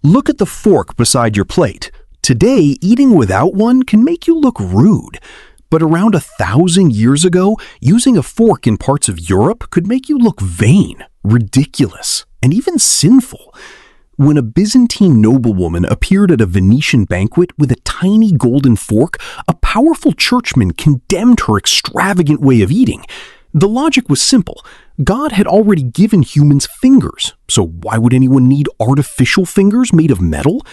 Look at the fork beside your plate. Today, eating without one can make you look rude. But around 1,000 years ago, using a fork in parts of Europe could make you look vain, ridiculous, and even sinful. When a Byzantine noblewoman appeared at a Venetian banquet with a tiny golden fork, a powerful churchman condemned her extravagant way of eating. The logic was simple. God had already given humans fingers, so why would anyone need artificial fingers made of metal?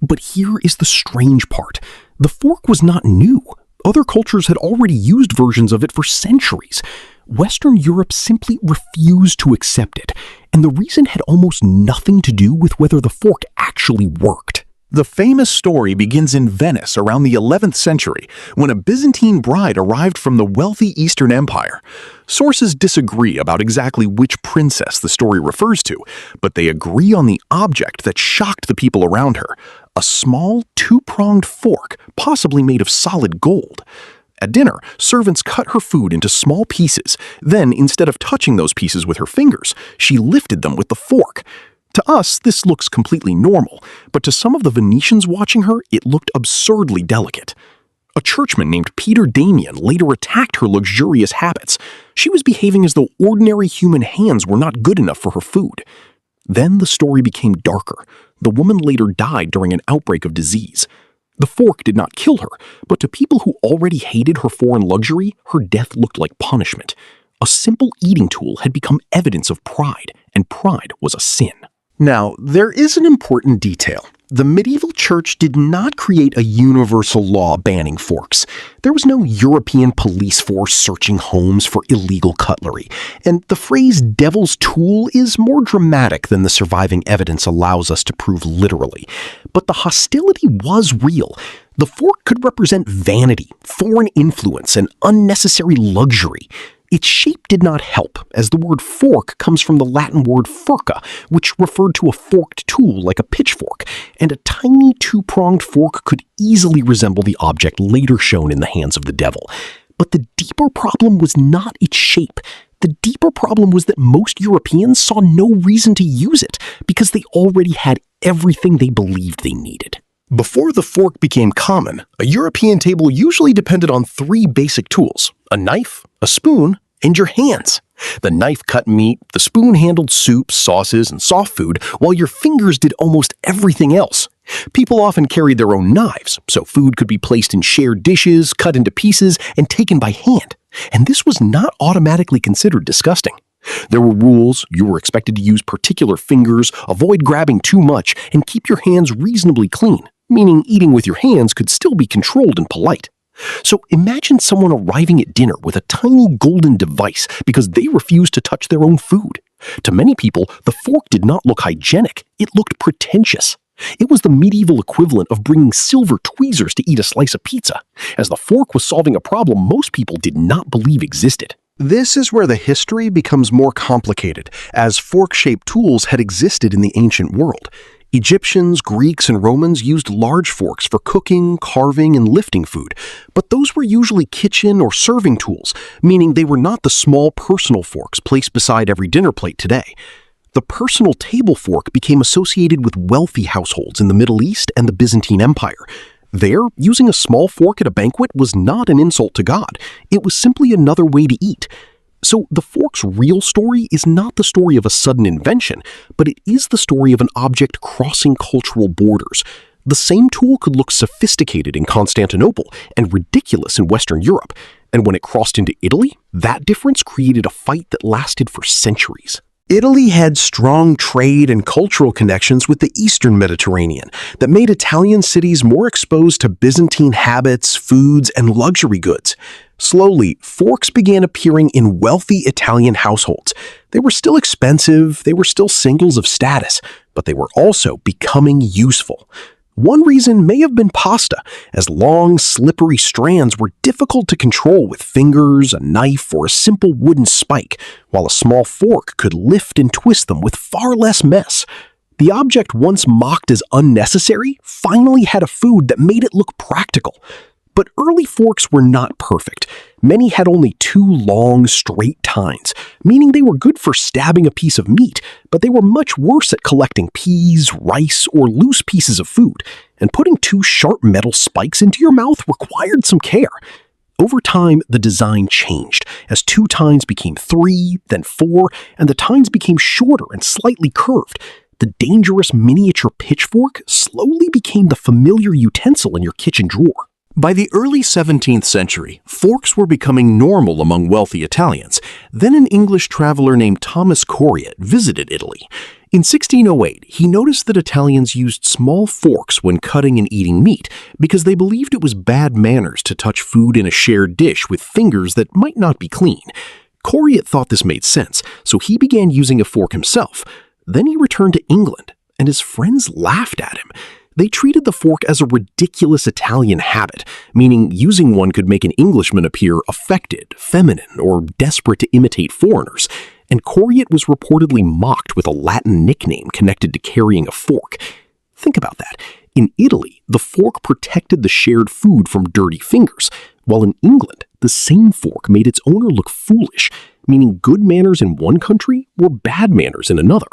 But here is the strange part. The fork was not new. Other cultures had already used versions of it for centuries. Western Europe simply refused to accept it, and the reason had almost nothing to do with whether the fork actually worked. The famous story begins in Venice around the 11th century, when a Byzantine bride arrived from the wealthy Eastern Empire. Sources disagree about exactly which princess the story refers to, but they agree on the object that shocked the people around her: a small, two-pronged fork, possibly made of solid gold. At dinner, servants cut her food into small pieces. Then, instead of touching those pieces with her fingers, she lifted them with the fork. To us, this looks completely normal, but to some of the Venetians watching her, it looked absurdly delicate. A churchman named Peter Damian later attacked her luxurious habits. She was behaving as though ordinary human hands were not good enough for her food. Then the story became darker. The woman later died during an outbreak of disease. The fork did not kill her, but to people who already hated her foreign luxury, her death looked like punishment. A simple eating tool had become evidence of pride, and pride was a sin. Now, there is an important detail. The medieval church did not create a universal law banning forks. There was no European police force searching homes for illegal cutlery, and the phrase devil's tool is more dramatic than the surviving evidence allows us to prove literally. But the hostility was real. The fork could represent vanity, foreign influence, and unnecessary luxury. Its shape did not help, as the word fork comes from the Latin word furca, which referred to a forked tool like a pitchfork, and a tiny two-pronged fork could easily resemble the object later shown in the hands of the devil. But the deeper problem was not its shape. The deeper problem was that most Europeans saw no reason to use it, because they already had everything they believed they needed. Before the fork became common, a European table usually depended on 3 basic tools: a knife, a spoon, and your hands. The knife cut meat, the spoon handled soups, sauces, and soft food, while your fingers did almost everything else. People often carried their own knives, so food could be placed in shared dishes, cut into pieces, and taken by hand. And this was not automatically considered disgusting. There were rules. You were expected to use particular fingers, avoid grabbing too much, and keep your hands reasonably clean, meaning eating with your hands could still be controlled and polite. So imagine someone arriving at dinner with a tiny golden device because they refused to touch their own food. To many people, the fork did not look hygienic. It looked pretentious. It was the medieval equivalent of bringing silver tweezers to eat a slice of pizza, as the fork was solving a problem most people did not believe existed. This is where the history becomes more complicated, as fork-shaped tools had existed in the ancient world. Egyptians, Greeks, and Romans used large forks for cooking, carving, and lifting food, but those were usually kitchen or serving tools, meaning they were not the small personal forks placed beside every dinner plate today. The personal table fork became associated with wealthy households in the Middle East and the Byzantine Empire. There, using a small fork at a banquet was not an insult to God. It was simply another way to eat. So the fork's real story is not the story of a sudden invention, but it is the story of an object crossing cultural borders. The same tool could look sophisticated in Constantinople and ridiculous in Western Europe, and when it crossed into Italy, that difference created a fight that lasted for centuries. Italy had strong trade and cultural connections with the Eastern Mediterranean that made Italian cities more exposed to Byzantine habits, foods, and luxury goods. Slowly, forks began appearing in wealthy Italian households. They were still expensive, they were still symbols of status, but they were also becoming useful. One reason may have been pasta, as long, slippery strands were difficult to control with fingers, a knife, or a simple wooden spike, while a small fork could lift and twist them with far less mess. The object once mocked as unnecessary finally had a food that made it look practical. But early forks were not perfect. Many had only two long, straight tines, meaning they were good for stabbing a piece of meat, but they were much worse at collecting peas, rice, or loose pieces of food, and putting two sharp metal spikes into your mouth required some care. Over time, the design changed, as two tines became three, then four, and the tines became shorter and slightly curved. The dangerous miniature pitchfork slowly became the familiar utensil in your kitchen drawer. By the early 17th century, forks were becoming normal among wealthy Italians. Then an English traveler named Thomas Coriat visited Italy. In 1608, he noticed that Italians used small forks when cutting and eating meat because they believed it was bad manners to touch food in a shared dish with fingers that might not be clean. Coriat thought this made sense, so he began using a fork himself. Then he returned to England, and his friends laughed at him. They treated the fork as a ridiculous Italian habit, meaning using one could make an Englishman appear affected, feminine, or desperate to imitate foreigners. And Coriat was reportedly mocked with a Latin nickname connected to carrying a fork. Think about that. In Italy, the fork protected the shared food from dirty fingers, while in England, the same fork made its owner look foolish, meaning good manners in one country were bad manners in another.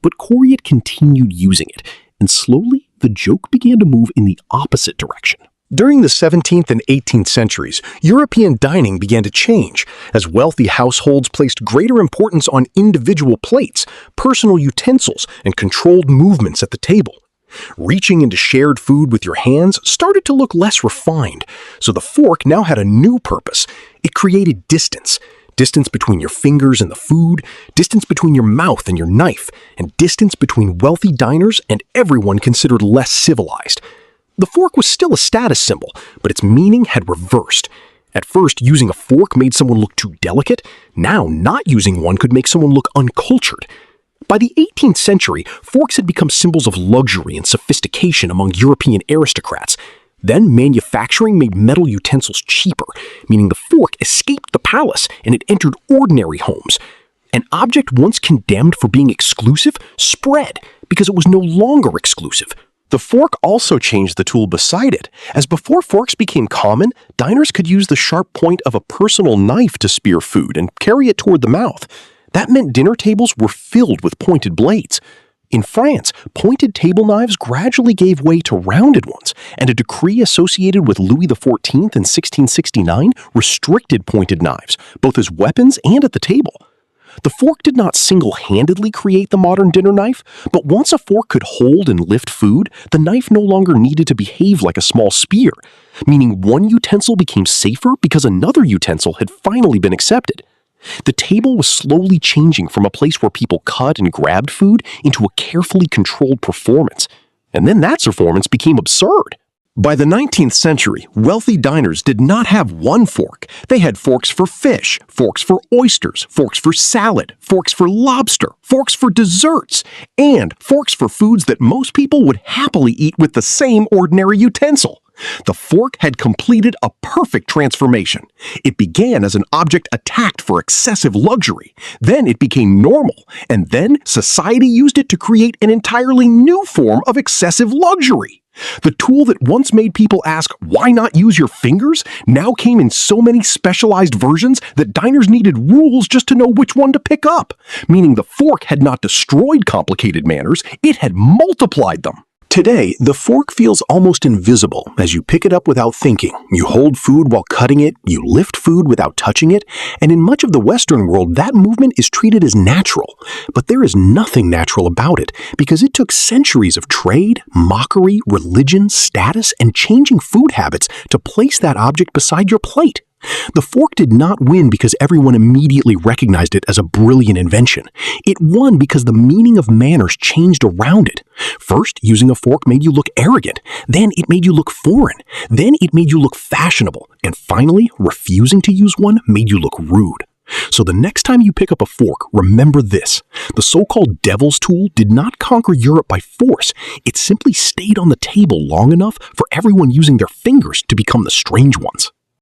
But Coriat continued using it, and slowly the joke began to move in the opposite direction. During the 17th and 18th centuries, European dining began to change as wealthy households placed greater importance on individual plates, personal utensils, and controlled movements at the table. Reaching into shared food with your hands started to look less refined, so the fork now had a new purpose. It created distance. Distance between your fingers and the food, distance between your mouth and your knife, and distance between wealthy diners and everyone considered less civilized. The fork was still a status symbol, but its meaning had reversed. At first, using a fork made someone look too delicate. Now, not using one could make someone look uncultured. By the 18th century, forks had become symbols of luxury and sophistication among European aristocrats. Then manufacturing made metal utensils cheaper, meaning the fork escaped the palace and it entered ordinary homes. An object once condemned for being exclusive spread because it was no longer exclusive. The fork also changed the tool beside it, as before forks became common, diners could use the sharp point of a personal knife to spear food and carry it toward the mouth. That meant dinner tables were filled with pointed blades. In France, pointed table knives gradually gave way to rounded ones, and a decree associated with Louis XIV in 1669 restricted pointed knives, both as weapons and at the table. The fork did not single-handedly create the modern dinner knife, but once a fork could hold and lift food, the knife no longer needed to behave like a small spear, meaning one utensil became safer because another utensil had finally been accepted. The table was slowly changing from a place where people cut and grabbed food into a carefully controlled performance. And then that performance became absurd. By the 19th century, wealthy diners did not have one fork. They had forks for fish, forks for oysters, forks for salad, forks for lobster, forks for desserts, and forks for foods that most people would happily eat with the same ordinary utensil. The fork had completed a perfect transformation. It began as an object attacked for excessive luxury. Then it became normal, and then society used it to create an entirely new form of excessive luxury. The tool that once made people ask, why not use your fingers, now came in so many specialized versions that diners needed rules just to know which one to pick up, meaning the fork had not destroyed complicated manners, it had multiplied them. Today, the fork feels almost invisible as you pick it up without thinking. You hold food while cutting it, you lift food without touching it, and in much of the Western world, that movement is treated as natural. But there is nothing natural about it, because it took centuries of trade, mockery, religion, status, and changing food habits to place that object beside your plate. The fork did not win because everyone immediately recognized it as a brilliant invention. It won because the meaning of manners changed around it. First, using a fork made you look arrogant. Then it made you look foreign. Then it made you look fashionable. And finally, refusing to use one made you look rude. So the next time you pick up a fork, remember this. The so-called devil's tool did not conquer Europe by force. It simply stayed on the table long enough for everyone using their fingers to become the strange ones.